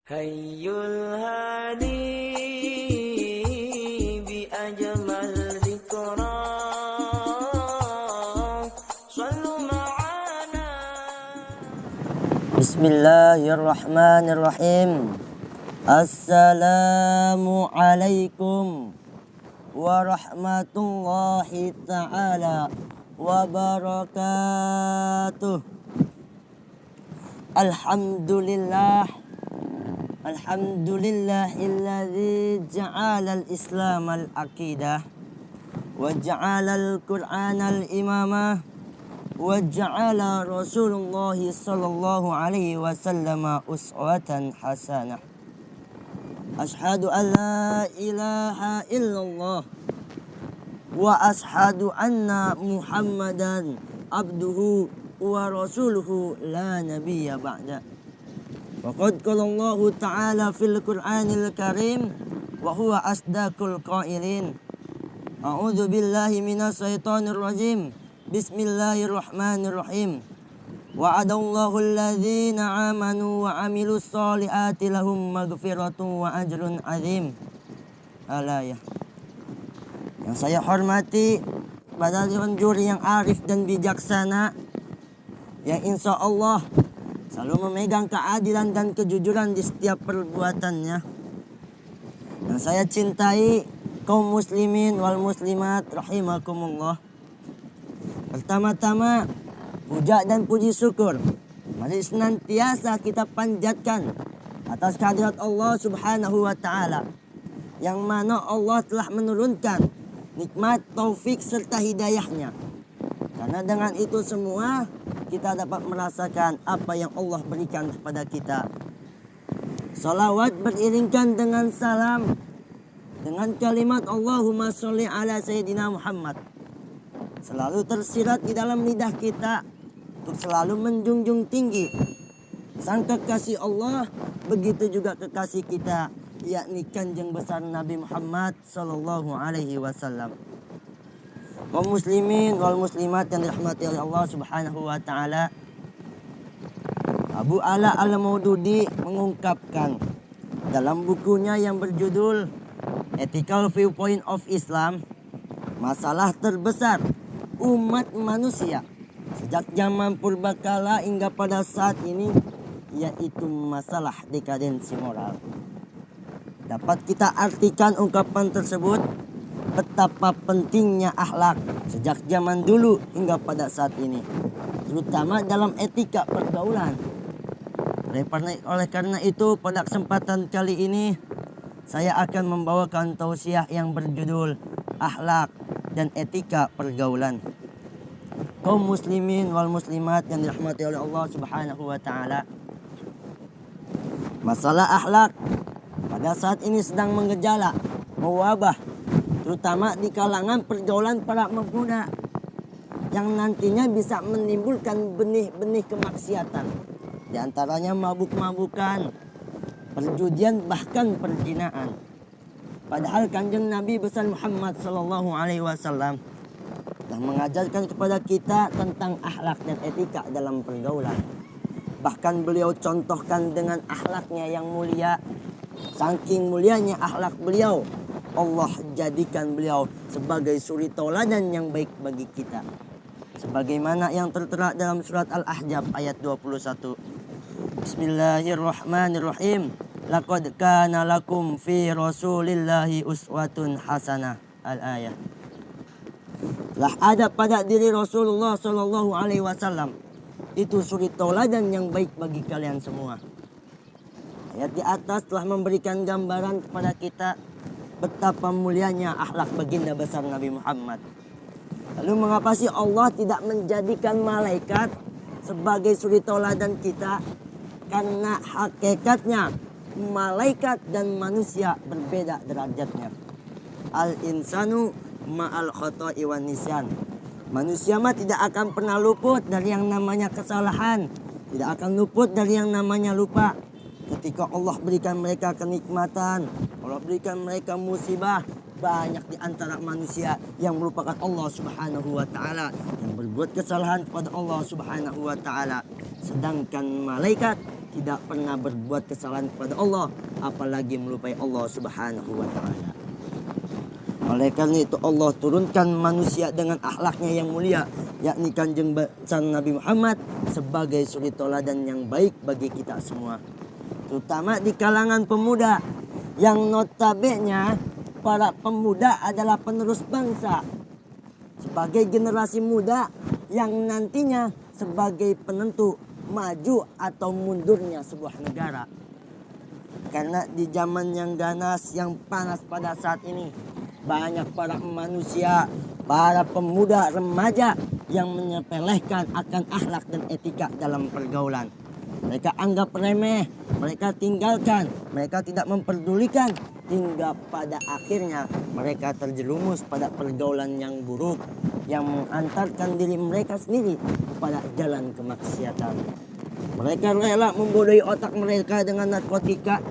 Hayyul hadi bi ajmal zikra sallu ma'ana. Bismillahirrahmanirrahim. Assalamu alaikum warahmatullahi ta'ala wabarakatuh. Alhamdulillahilladzi ja'ala al-islam al-aqidah wa ja'ala al-qur'ana al-imamah wa ja'ala Rasulullah sallallahu alaihi wasallam uswatan hasanah. Ashhadu an la ilaha illallah wa ashhadu anna Muhammadan abduhu wa rasuluhu la nabiyya ba'da. Waqad qala Allah ta'ala fil Qur'anil Karim wa huwa asdaqul qailin. A'udzu billahi minas syaitonir rajim. Bismillahirrahmanirrahim. Wa'adallahu alladhina amanu wa amilus solihati lahum maghfiratun wa ajrun azim. Al-ayah. Yang saya hormati pada juri yang arif dan bijaksana, yang insya Allah selalu memegang keadilan dan kejujuran di setiap perbuatannya. Yang saya cintai kaum muslimin wal muslimat rahimakumullah. Pertama-tama, puja dan puji syukur mari senantiasa kita panjatkan atas kehadirat Allah Subhanahu wa taala, yang mana Allah telah menurunkan nikmat, taufik serta hidayahnya. Karena dengan itu semua kita dapat merasakan apa yang Allah berikan kepada kita. Salawat beriringkan dengan salam, dengan kalimat Allahumma sholli ala Sayyidina Muhammad, selalu tersirat di dalam lidah kita untuk selalu menjunjung tinggi sang kekasih Allah, begitu juga kekasih kita, yakni kanjeng besar Nabi Muhammad sallallahu alaihi wasallam. Kaum muslimin wal muslimat yang dirahmati oleh Allah Subhanahu wa taala, Abu Ala Al-Maududi mengungkapkan dalam bukunya yang berjudul Ethical Viewpoint of Islam, masalah terbesar umat manusia sejak zaman purbakala hingga pada saat ini yaitu masalah dekadensi moral. Dapat kita artikan ungkapan tersebut betapa pentingnya akhlak sejak zaman dulu hingga pada saat ini, terutama dalam etika pergaulan. Oleh karena itu, pada kesempatan kali ini saya akan membawakan tausiah yang berjudul Akhlak dan Etika Pergaulan. Kaum muslimin wal muslimat yang dirahmati oleh Allah Subhanahu wa taala, masalah akhlak pada saat ini sedang mengejala, mewabah, terutama di kalangan pergaulan para pemuda, yang nantinya bisa menimbulkan benih-benih kemaksiatan, di antaranya mabuk-mabukan, perjudian, bahkan perzinaan. Padahal kanjeng Nabi besar Muhammad sallallahu alaihi wasallam telah mengajarkan kepada kita tentang akhlak dan etika dalam pergaulan. Bahkan beliau contohkan dengan akhlaknya yang mulia. Saking mulianya akhlak beliau, Allah jadikan beliau sebagai suri tauladan yang baik bagi kita. Sebagaimana yang tertera dalam surat Al-Ahzab ayat 21. Bismillahirrahmanirrahim. Laqad kana lakum fi Rasulillahi uswatun hasanah. Al-ayah. Telah ada pada diri Rasulullah sallallahu alaihi wasallam itu suri tauladan yang baik bagi kalian semua. Ayat di atas telah memberikan gambaran kepada kita betapa mulianya akhlak baginda besar Nabi Muhammad. Lalu mengapa sih Allah tidak menjadikan malaikat sebagai suri tauladan kita? Karena hakikatnya malaikat dan manusia berbeda derajatnya. Al-insanu ma'al khoto'i wan nisyan. Manusia mah tidak akan pernah luput dari yang namanya kesalahan, tidak akan luput dari yang namanya lupa. Ketika Allah berikan mereka kenikmatan, Allah berikan mereka musibah, banyak di antara manusia yang merupakan Allah Subhanahu wa taala, yang berbuat kesalahan kepada Allah Subhanahu wa taala. Sedangkan malaikat tidak pernah berbuat kesalahan kepada Allah, apalagi melupai Allah Subhanahu wa taala. Oleh karena itu Allah turunkan manusia dengan akhlaknya yang mulia, yakni Kanjeng besar Nabi Muhammad sebagai suri teladan yang baik bagi kita semua. Terutama di kalangan pemuda yang notabene para pemuda adalah penerus bangsa. Sebagai generasi muda yang nantinya sebagai penentu maju atau mundurnya sebuah negara. Karena di zaman yang ganas, yang panas pada saat ini, banyak para manusia, para pemuda remaja yang menyepelekan akan akhlak dan etika dalam pergaulan. Mereka anggap remeh, mereka tinggalkan, mereka tidak memperdulikan, hingga pada akhirnya mereka terjerumus pada pergaulan yang buruk yang mengantarkan diri mereka sendiri kepada jalan kemaksiatan. Mereka rela membodohi otak mereka dengan narkotika.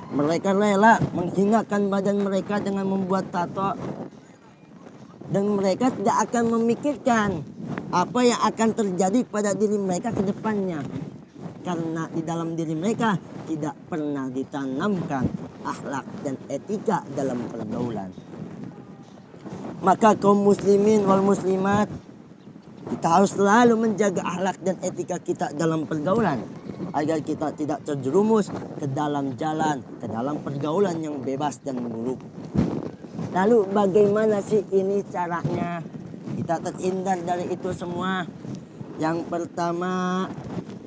Mereka rela menghinakan badan mereka dengan membuat tato. Dan mereka tidak akan memikirkan apa yang akan terjadi pada diri mereka ke depannya. Karena di dalam diri mereka tidak pernah ditanamkan akhlak dan etika dalam pergaulan. Maka kaum muslimin wal muslimat, kita harus selalu menjaga akhlak dan etika kita dalam pergaulan, agar kita tidak terjerumus ke dalam jalan, ke dalam pergaulan yang bebas dan buruk. Lalu bagaimana sih ini caranya kita terhindar dari itu semua? Yang pertama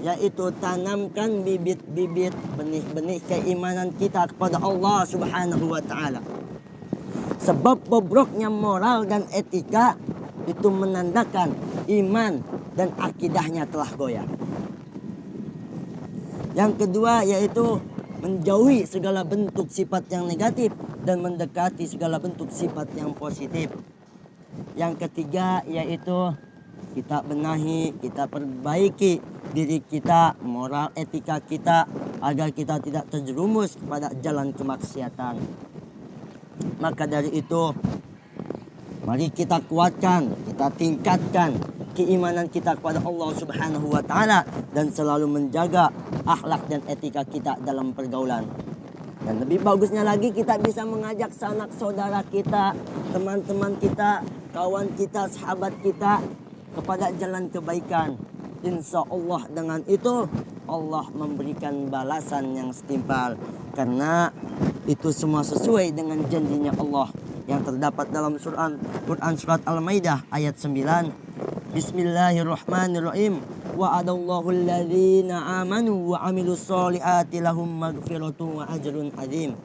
yaitu tanamkan bibit-bibit benih-benih keimanan kita kepada Allah Subhanahu wa taala. Sebab bobroknya moral dan etika itu menandakan iman dan akidahnya telah goyah. Yang kedua yaitu menjauhi segala bentuk sifat yang negatif dan mendekati segala bentuk sifat yang positif. Yang ketiga yaitu kita benahi, kita perbaiki diri kita, moral etika kita, agar kita tidak terjerumus kepada jalan kemaksiatan. Maka dari itu, mari kita kuatkan, kita tingkatkan keimanan kita kepada Allah Subhanahu wa taala dan selalu menjaga akhlak dan etika kita dalam pergaulan. Dan lebih bagusnya lagi kita bisa mengajak sanak saudara kita, teman-teman kita, kawan kita, sahabat kita kepada jalan kebaikan. Insya Allah dengan itu Allah memberikan balasan yang setimpal, karena itu semua sesuai dengan janjinya Allah yang terdapat dalam Quran surat Al-Maidah ayat 9. Bismillahirrahmanirrahim. Wa'adallahu alladhina amanu wa amilus solihati lahum maghfiratun wa ajrun azim.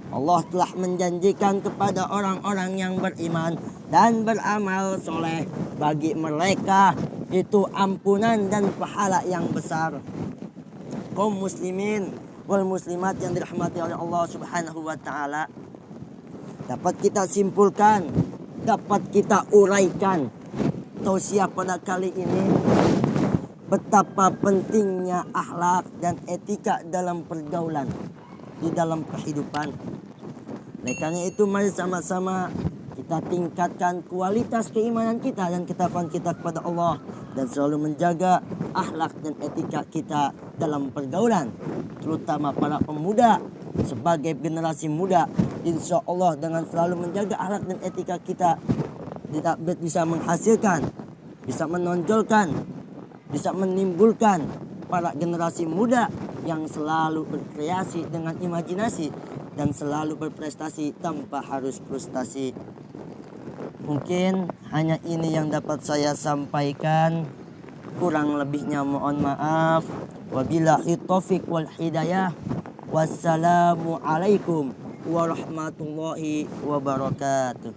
Allah telah menjanjikan kepada orang-orang yang beriman dan beramal soleh, bagi mereka itu ampunan dan pahala yang besar. Kaum muslimin wal muslimat yang dirahmati oleh Allah Subhanahu wa taala, dapat kita simpulkan, dapat kita uraikan tausiah pada kali ini betapa pentingnya akhlak dan etika dalam pergaulan di dalam kehidupan. Oleh karena itu mari sama-sama kita tingkatkan kualitas keimanan kita dan ketakwaan kita kepada Allah, dan selalu menjaga akhlak dan etika kita dalam pergaulan, terutama para pemuda sebagai generasi muda. Insya Allah dengan selalu menjaga akhlak dan etika kita bisa menghasilkan, bisa menonjolkan, bisa menimbulkan para generasi muda yang selalu berkreasi dengan imajinasi dan selalu berprestasi tanpa harus frustasi. Mungkin hanya ini yang dapat saya sampaikan. Kurang lebihnya mohon maaf. Wabillahi taufiq wal hidayah. Wassalamualaikum warahmatullahi wabarakatuh.